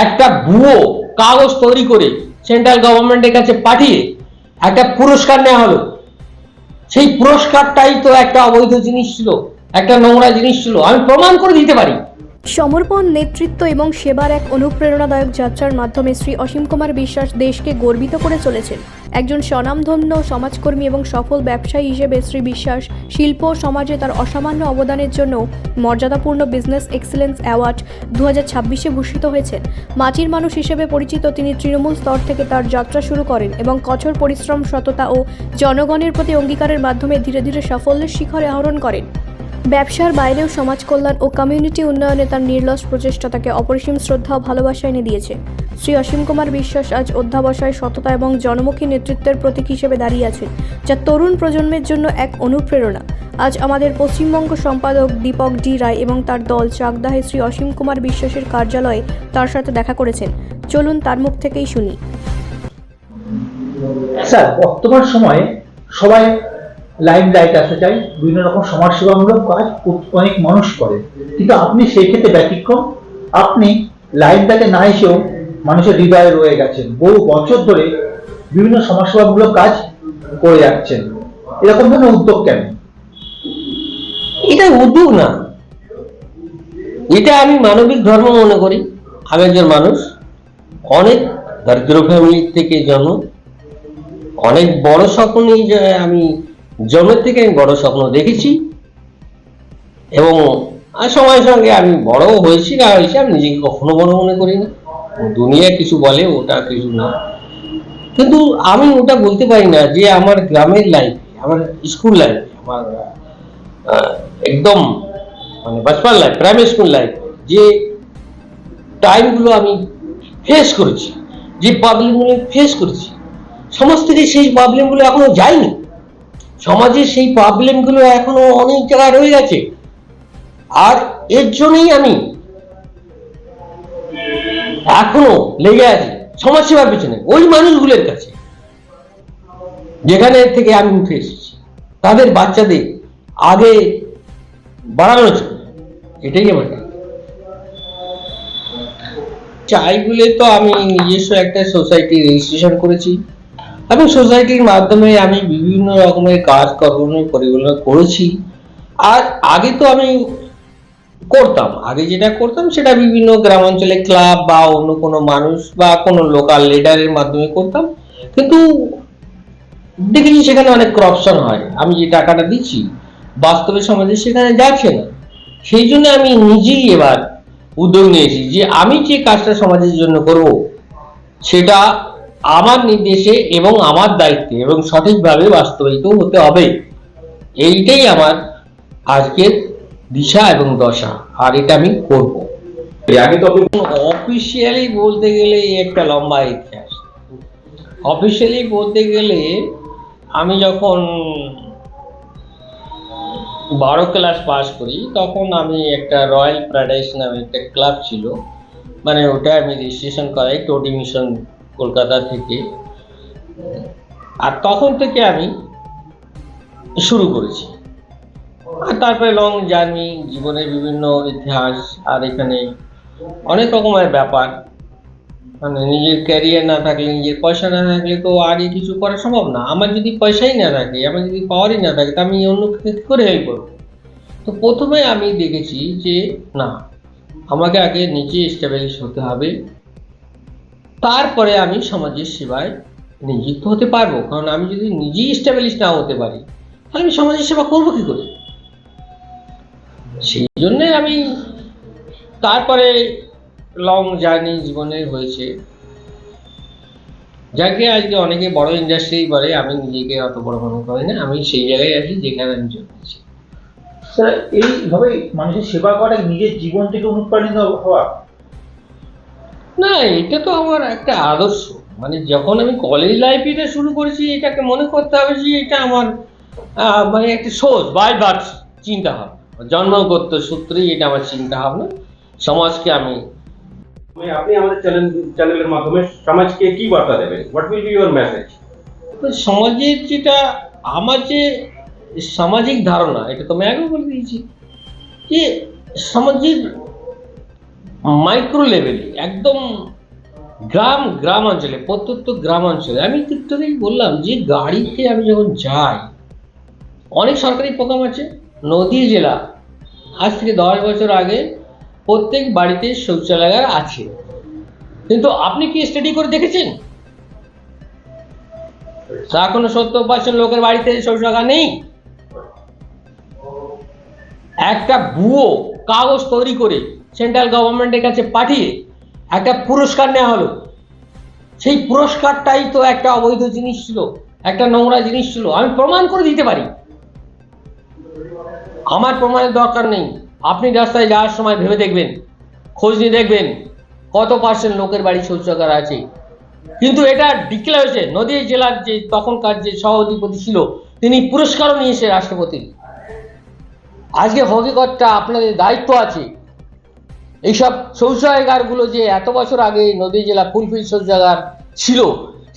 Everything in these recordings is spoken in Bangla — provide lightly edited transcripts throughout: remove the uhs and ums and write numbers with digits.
একটা ভুয়ো কাগজ তৈরি করে সেন্ট্রাল গভর্নমেন্টের কাছে পাঠিয়ে একটা পুরস্কার নেওয়া হলো। সেই পুরস্কারটাই তো একটা অবৈধ জিনিস ছিল, একটা নোংরা জিনিস ছিল, আমি প্রমাণ করে দিতে পারি। সমর্পণ, নেতৃত্ব এবং সেবার এক অনুপ্রেরণাদায়ক যাত্রার মাধ্যমে শ্রী অসীম কুমার বিশ্বাস দেশকে গর্বিত করে চলেছেন। একজন স্বনামধন্য সমাজকর্মী এবং সফল ব্যবসায়ী হিসেবে শ্রী বিশ্বাস শিল্প সমাজে তার অসামান্য অবদানের জন্য মর্যাদাপূর্ণ বিজনেস এক্সেলেন্স অ্যাওয়ার্ড 2026-এ ভূষিত হয়েছেন। মাটির মানুষ হিসেবে পরিচিত তিনি তৃণমূল স্তর থেকে তার যাত্রা শুরু করেন এবং কঠোর পরিশ্রম, সততা ও জনগণের প্রতি অঙ্গীকারের মাধ্যমে ধীরে ধীরে সাফল্যের শিখরে আরোহণ করেন। ব্যবসার বাইরেও সমাজ কল্যাণ ও কমিউনিটি উন্নয়নে তার নির্লস প্রচেষ্টা তাকে অপরিসীম শ্রদ্ধা ও ভালোবাসা এনে দিয়েছে। শ্রী অসীম কুমার বিশ্বাস আজ অধ্যাবসায়, সততা এবং জনমুখী নেতৃত্বের প্রতীক হিসেবে দাঁড়িয়ে আছেন, যা তরুণ প্রজন্মের জন্য এক অনুপ্রেরণা। আজ আমাদের পশ্চিমবঙ্গ সম্পাদক দীপক ডি রায় এবং তার দল চাকদাহে শ্রী অসীম কুমার বিশ্বাসের কার্যালয়ে তার সাথে দেখা করেছেন। চলুন তার মুখ থেকেই শুনি। স্যার, বর্তমান সময়ে সবাই লাইট আসতে চাই, বিভিন্ন রকম সমাজসেবামূলক কাজ অনেক মানুষ করে, কিন্তু আপনি সেই ক্ষেত্রে ব্যতিক্রম। আপনি লাইটটাকে না এসেও মানুষের হৃদয়ে রয়ে গেছেন, বহু বছর ধরে বিভিন্ন সমাজসেবামূলক কাজ করে যাচ্ছেন। এরকম ধরনের উদ্যোগ কেন? এটা উদ্যোগ না, এটা আমি মানবিক ধর্ম মনে করি। আমি একজন মানুষ, অনেক দরিদ্র ফ্যামিলি থেকে জন্ম, অনেক বড় স্বপ্ন নিয়ে আমি জন্মের থেকে আমি বড় স্বপ্ন দেখেছি এবং সময়ের সঙ্গে আমি বড় হয়েছি না হয়েছি আমি নিজেকে কখনো বড় মনে করি না। দুনিয়া কিছু বলে, ওটা কিছু না, কিন্তু আমি ওটা বলতে পারি না যে আমার গ্রামের লাইফ, আমার স্কুল লাইফ, আমার একদম মানে Bachpan life, primary school life, যে টাইমগুলো আমি ফেস করেছি, যে প্রবলেমগুলো ফেস করেছি, সমাজ থেকে সেই প্রবলেমগুলো এখনো যায়নি। সমাজের সেই প্রবলেমগুলো এখনো অনেক জায়গায় রয়ে গেছে, আর এর জন্যই আমি এখনো লেগে আছি সমাজসেবার পিছনে, ওই মানুষগুলোর কাছে যেখানে থেকে আমি উঠে এসেছি, তাদের বাচ্চাদের আগে বাড়ানোর জন্য। এটাই আমার চাই বলে তো আমি নিজস্ব একটা সোসাইটি রেজিস্ট্রেশন করেছি এবং সোসাইটির মাধ্যমে আমি বিভিন্ন রকমের কাজকর্ম পরিচালনা করেছি। আর আগে তো আমি করতাম, আগে যেটা করতাম সেটা বিভিন্ন গ্রামাঞ্চলে ক্লাব বা অন্য কোনো মানুষ বা কোনো লোকাল লিডারের মাধ্যমে করতাম, কিন্তু দেখেছি সেখানে অনেক করাপশন হয়। আমি যে টাকাটা দিচ্ছি বাস্তবে সমাজে সেখানে যাচ্ছে না। সেই জন্য আমি নিজেই এবার উদ্যোগ নিয়েছি যে আমি যে কাজটা সমাজের জন্য করব সেটা আমার নির্দেশে এবং আমার দায়িত্বে এবং সঠিকভাবে বাস্তবায়িত হতে হবে। এইটাই আমার আজকের দিশা এবং দশা, আর এটা আমি করব। আগে তো অফিসিয়ালি বলতে গেলে একটা লম্বা ইতিহাস। অফিসিয়ালি বলতে গেলে আমি যখন 12 ক্লাস পাস করি তখন আমি একটা রয়্যাল প্যারাডাইস নামে একটা ক্লাব ছিল, মানে ওটা আমি রেজিস্ট্রেশন করাই টোটি মিশন কলকাতা থেকে। আর তখন থেকে আমি শুরু করেছি, আর তারপরে লং জার্নি, জীবনের বিভিন্ন ইতিহাস, আর এখানে অনেক রকমের ব্যাপার। মানে নিজের ক্যারিয়ার না থাকলে, নিজের পয়সা না থাকলে তো আগে কিছু করা সম্ভব না। আমার যদি পয়সাই না থাকে, আমার যদি পাওয়ারই না থাকে, তা আমি অন্য কি করে হেল্প করবো? তো প্রথমে আমি দেখেছি যে না, আমাকে আগে নিজে এস্টাবলিশ হতে হবে, তারপরে আমি সমাজের সেবায় নিযুক্ত হতে পারবো। কারণ আমি যদি নিজেই এস্টাবলিশ না হতে পারি তাহলে আমি সমাজের সেবা করবো কি করে? সেই জন্যে আমি তারপরে লং জার্নি জীবনে হয়েছে, যাকে আজকে অনেকে বড় ইন্ডাস্ট্রি বলে, আমি নিজেকে অত বড় মনে করি না। আমি সেই জায়গায় আছি যেখানে আমি জন্মেছি। স্যার, এইভাবে মানুষের সেবা করা নিজের জীবন থেকে অনুপ্রাণিত হওয়া? না, এটা তো আমার একটা আদর্শ। মানে যখন আমি কলেজ লাইফ এটা শুরু করেছি, এটাকে মনে করতে হবে যে এটা আমার মানে একটা সোচ বাই বার্থ চিন্তা ভাবনা, জন্মগত সূত্রেই এটা আমার চিন্তা ভাবনা। সমাজকে আমি আপনি আমাদের চ্যানেলের মাধ্যমে সমাজকে কি বার্তা দেবেন? What will be your message? সমাজের যেটা আমার যে সামাজিক ধারণা, এটা তো আমি আগেও বলে দিয়েছি যে সমাজের মাইক্রো লেভেলে, একদম গ্রাম অঞ্চলে, প্রত্যন্ত গ্রাম অঞ্চলে। আমি তিক্ততেই বললাম যে গাড়িতে আমি যখন যাই, অনেক সরকারি প্রোগ্রাম আছে। নদীয়া জেলা আজ থেকে 10 বছর আগে প্রত্যেক বাড়িতে শৌচালয় আছে, কিন্তু আপনি কি স্টাডি করে দেখেছেন? এখনো 70% লোকের বাড়িতে শৌচাগার নেই। একটা ভুয়ো কাগজ তৈরি করে সেন্ট্রাল গভর্নমেন্টের কাছে পাঠিয়ে একটা পুরস্কার নেওয়া হলো। সেই পুরস্কারটাই তো একটা অবৈধ জিনিস ছিল, একটা নোংরা জিনিস ছিল। আমি প্রমাণ করে দিতে পারি, আমার প্রমাণের দরকার নেই। আপনি রাস্তায় যাওয়ার সময় ভেবে দেখবেন, খোঁজ নিয়ে দেখবেন কত % লোকের বাড়ি শৌচাগার আছে। কিন্তু এটা ডিক্লেয়ার হয়েছে। নদীয়া জেলার যে তখনকার যে সভাধিপতি ছিল, তিনি পুরস্কারও নিয়েছে রাষ্ট্রপতির। আজকে হকিকতটা আপনাদের দায়িত্ব আছে। এইসব শৌচাগারগুলো যে এত বছর আগে নদীয়া জেলা ফুলফিল শৌচাগার ছিল,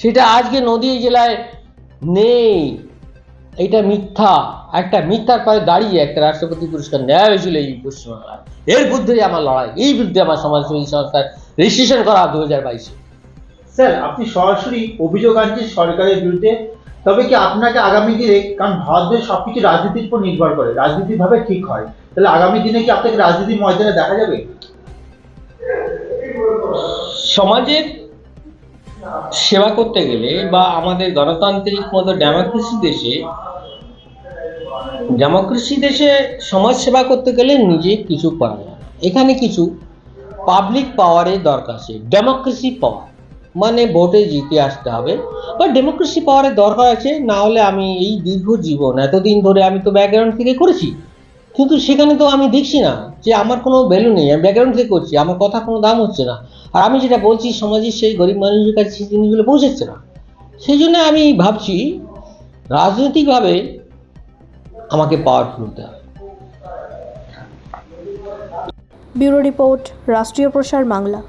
সেটা আজকে নদীয়া জেলায় নেই। এটা মিথ্যা, একটা মিথ্যার পায়ে দাঁড়িয়ে একটা রাষ্ট্রপতি পুরস্কার নেওয়া হয়েছিল এই পশ্চিমবাংলায়। এর বিরুদ্ধে আমার লড়াই, এই বিরুদ্ধে আমার সমাজসেবী সংস্থার রেজিস্ট্রেশন করা 2022-এ। স্যার, আপনি সরাসরি অভিযোগ আনছেন সরকারের বিরুদ্ধে, তবে কি আপনাকে আগামী দিনে, কারণ ভারতদেশ সবকিছু রাজনীতির উপর নির্ভর করে, রাজনীতির ভাবে ঠিক হয়, তাহলে আগামী দিনে কি আপনাকে রাজনীতির ময়দানে দেখা যাবে? সমাজের সেবা করতে গেলে বা আমাদের গণতান্ত্রিক মতো ডেমোক্রেসি দেশে সমাজ সেবা করতে গেলে নিজে কিছু করা যায় না। এখানে কিছু পাবলিক পাওয়ারের দরকার আছে। ডেমোক্রেসি পাওয়ার মানে ভোটে জিতে আসতে হবে, বা ডেমোক্রেসি পাওয়ারের দরকার আছে। না হলে আমি এই দীর্ঘ জীবন এতদিন ধরে আমি তো ব্যাকগ্রাউন্ড থেকে করেছি, কিন্তু সেখানে তো আমি দেখছি না যে আমার কোনো ভ্যালু নেই। আমি ব্যাকগ্রাউন্ড থেকে করছি, আমার কথা কোনো দাম হচ্ছে না। আর আমি যেটা বলছি সমাজের সেই গরিব মানুষের কাছে সেই জিনিসগুলো পৌঁছাচ্ছে না। সেই জন্য আমি ভাবছি রাজনৈতিকভাবে আমাকে পাওয়ারফুল হতে হবে। ব্যুরো রিপোর্ট, রাষ্ট্রীয় প্রসার বাংলা।